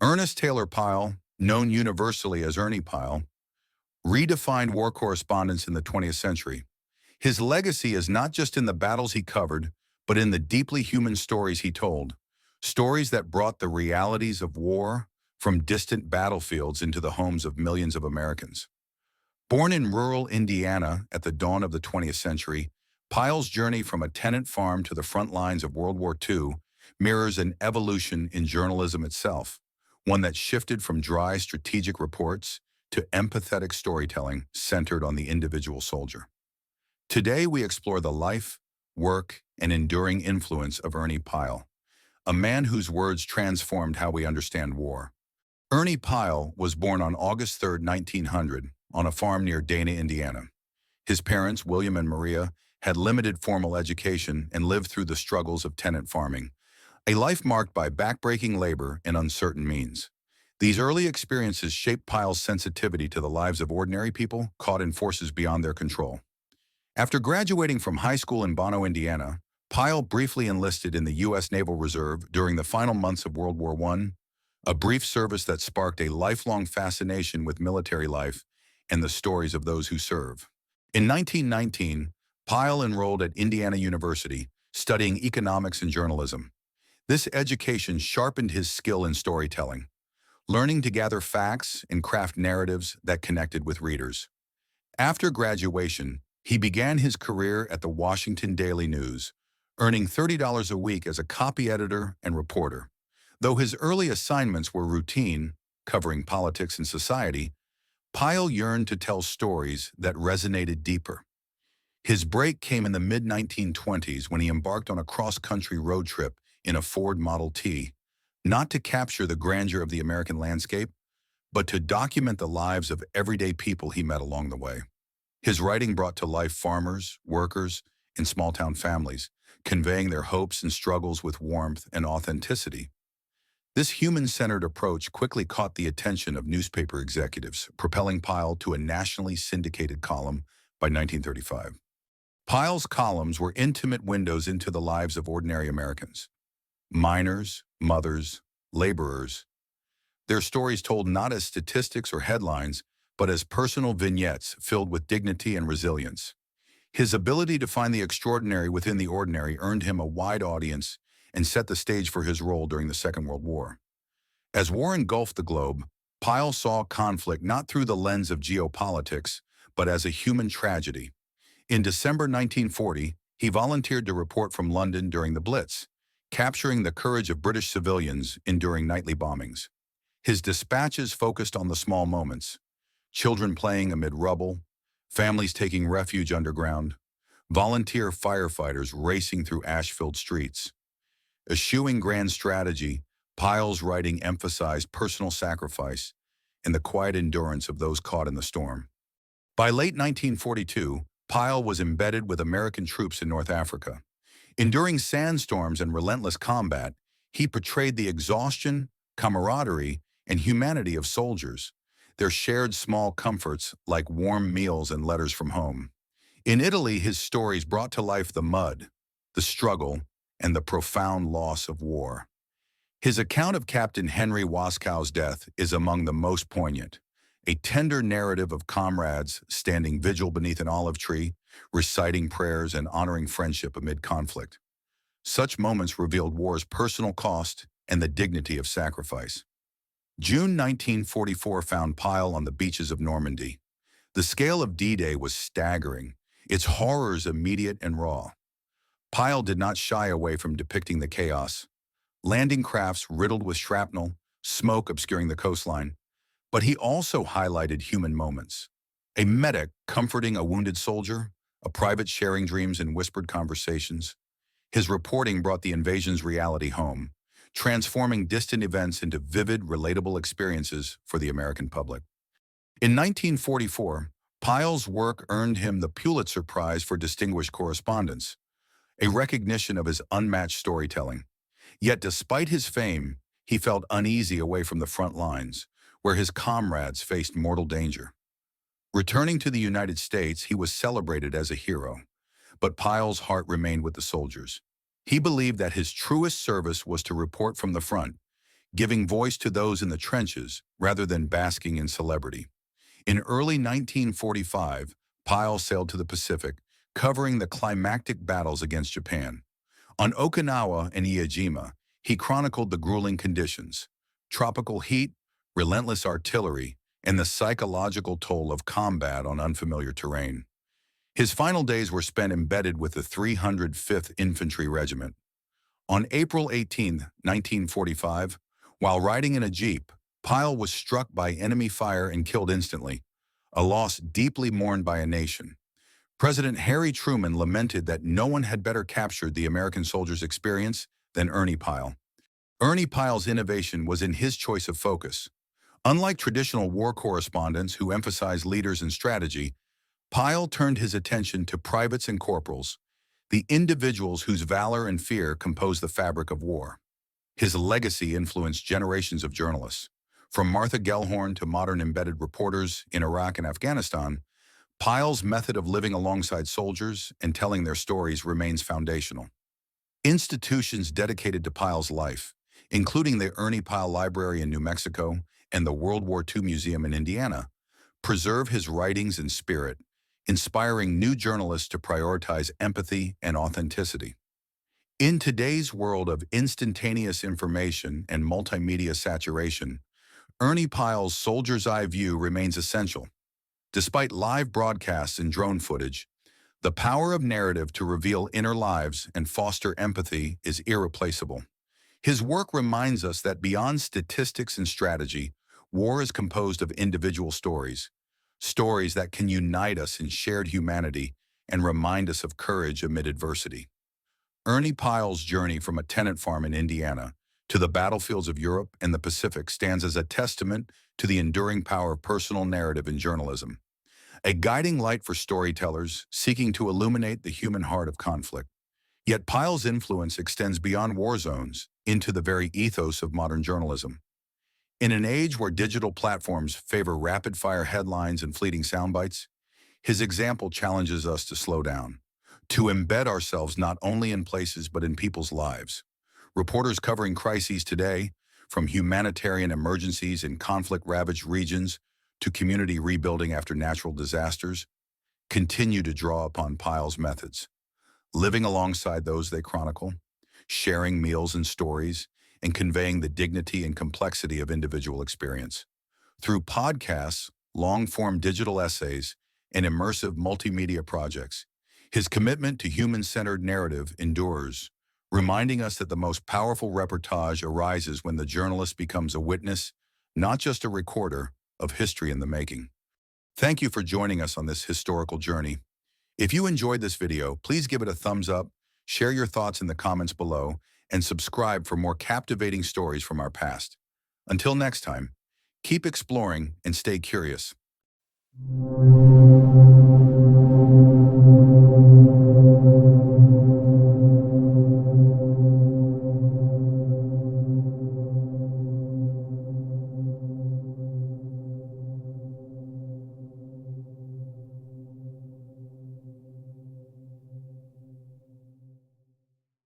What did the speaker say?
Ernest Taylor Pyle, known universally as Ernie Pyle, redefined war correspondence in the 20th century. His legacy is not just in the battles he covered, but in the deeply human stories he told. Stories that brought the realities of war from distant battlefields into the homes of millions of Americans. Born in rural Indiana at the dawn of the 20th century, Pyle's journey from a tenant farm to the front lines of World War II mirrors an evolution in journalism itself, one that shifted from dry strategic reports to empathetic storytelling centered on the individual soldier. Today, we explore the life, work, and enduring influence of Ernie Pyle, a man whose words transformed how we understand war. Ernie Pyle was born on August 3, 1900, on a farm near Dana, Indiana. His parents, William and Maria, had limited formal education and lived through the struggles of tenant farming, a life marked by backbreaking labor and uncertain means. These early experiences shaped Pyle's sensitivity to the lives of ordinary people caught in forces beyond their control. After graduating from high school in Bono, Indiana, Pyle briefly enlisted in the U.S. Naval Reserve during the final months of World War I, a brief service that sparked a lifelong fascination with military life and the stories of those who serve. In 1919, Pyle enrolled at Indiana University, studying economics and journalism. This education sharpened his skill in storytelling, learning to gather facts and craft narratives that connected with readers. After graduation, he began his career at the Washington Daily News, earning $30 a week as a copy editor and reporter. Though his early assignments were routine, covering politics and society, Pyle yearned to tell stories that resonated deeper. His break came in the mid-1920s when he embarked on a cross-country road trip in a Ford Model T, not to capture the grandeur of the American landscape, but to document the lives of everyday people he met along the way. His writing brought to life farmers, workers, and small-town families, conveying their hopes and struggles with warmth and authenticity. This human-centered approach quickly caught the attention of newspaper executives, propelling Pyle to a nationally syndicated column by 1935. Pyle's columns were intimate windows into the lives of ordinary Americans. Miners, mothers, laborers. Their stories told not as statistics or headlines, but as personal vignettes filled with dignity and resilience. His ability to find the extraordinary within the ordinary earned him a wide audience and set the stage for his role during the Second World War. As war engulfed the globe, Pyle saw conflict not through the lens of geopolitics, but as a human tragedy. In December 1940, he volunteered to report from London during the Blitz, capturing the courage of British civilians enduring nightly bombings. His dispatches focused on the small moments: children playing amid rubble, families taking refuge underground, volunteer firefighters racing through ash-filled streets. Eschewing grand strategy, Pyle's writing emphasized personal sacrifice and the quiet endurance of those caught in the storm. By late 1942, Pyle was embedded with American troops in North Africa. Enduring sandstorms and relentless combat, he portrayed the exhaustion, camaraderie, and humanity of soldiers, their shared small comforts like warm meals and letters from home. In Italy, his stories brought to life the mud, the struggle, and the profound loss of war. His account of Captain Henry Waskow's death is among the most poignant, a tender narrative of comrades standing vigil beneath an olive tree, reciting prayers and honoring friendship amid conflict. Such moments revealed war's personal cost and the dignity of sacrifice. June 1944 found Pyle on the beaches of Normandy. The scale of D-Day was staggering, its horrors immediate and raw. Pyle did not shy away from depicting the chaos: landing crafts riddled with shrapnel, smoke obscuring the coastline. But he also highlighted human moments: a medic comforting a wounded soldier, a private sharing dreams in whispered conversations. His reporting brought the invasion's reality home, transforming distant events into vivid, relatable experiences for the American public. In 1944, Pyle's work earned him the Pulitzer Prize for Distinguished Correspondence, a recognition of his unmatched storytelling. Yet despite his fame, he felt uneasy away from the front lines, where his comrades faced mortal danger. Returning to the United States, he was celebrated as a hero, but Pyle's heart remained with the soldiers. He believed that his truest service was to report from the front, giving voice to those in the trenches rather than basking in celebrity. In early 1945, Pyle sailed to the Pacific, covering the climactic battles against Japan. On Okinawa and Iwo Jima, he chronicled the grueling conditions, tropical heat, relentless artillery, and the psychological toll of combat on unfamiliar terrain. His final days were spent embedded with the 305th Infantry Regiment. On April 18, 1945, while riding in a jeep, Pyle was struck by enemy fire and killed instantly, a loss deeply mourned by a nation. President Harry Truman lamented that no one had better captured the American soldier's experience than Ernie Pyle. Ernie Pyle's innovation was in his choice of focus. Unlike traditional war correspondents who emphasize leaders and strategy, Pyle turned his attention to privates and corporals, the individuals whose valor and fear compose the fabric of war. His legacy influenced generations of journalists. From Martha Gellhorn to modern embedded reporters in Iraq and Afghanistan, Pyle's method of living alongside soldiers and telling their stories remains foundational. Institutions dedicated to Pyle's life, including the Ernie Pyle Library in New Mexico and the World War II Museum in Indiana, preserve his writings and spirit, inspiring new journalists to prioritize empathy and authenticity. In today's world of instantaneous information and multimedia saturation, Ernie Pyle's soldier's eye view remains essential. Despite live broadcasts and drone footage, the power of narrative to reveal inner lives and foster empathy is irreplaceable. His work reminds us that beyond statistics and strategy, war is composed of individual stories that can unite us in shared humanity and remind us of courage amid adversity. Ernie Pyle's journey from a tenant farm in Indiana to the battlefields of Europe and the Pacific stands as a testament to the enduring power of personal narrative in journalism, a guiding light for storytellers seeking to illuminate the human heart of conflict. Yet Pyle's influence extends beyond war zones into the very ethos of modern journalism. In an age where digital platforms favor rapid-fire headlines and fleeting soundbites, his example challenges us to slow down, to embed ourselves not only in places but in people's lives. Reporters covering crises today, from humanitarian emergencies in conflict-ravaged regions to community rebuilding after natural disasters, continue to draw upon Pyle's methods, living alongside those they chronicle, sharing meals and stories, and conveying the dignity and complexity of individual experience. Through podcasts, long-form digital essays, and immersive multimedia projects, his commitment to human-centered narrative endures, reminding us that the most powerful reportage arises when the journalist becomes a witness, not just a recorder, of history in the making. Thank you for joining us on this historical journey. If you enjoyed this video, please give it a thumbs up, share your thoughts in the comments below, and subscribe for more captivating stories from our past. Until next time, keep exploring and stay curious.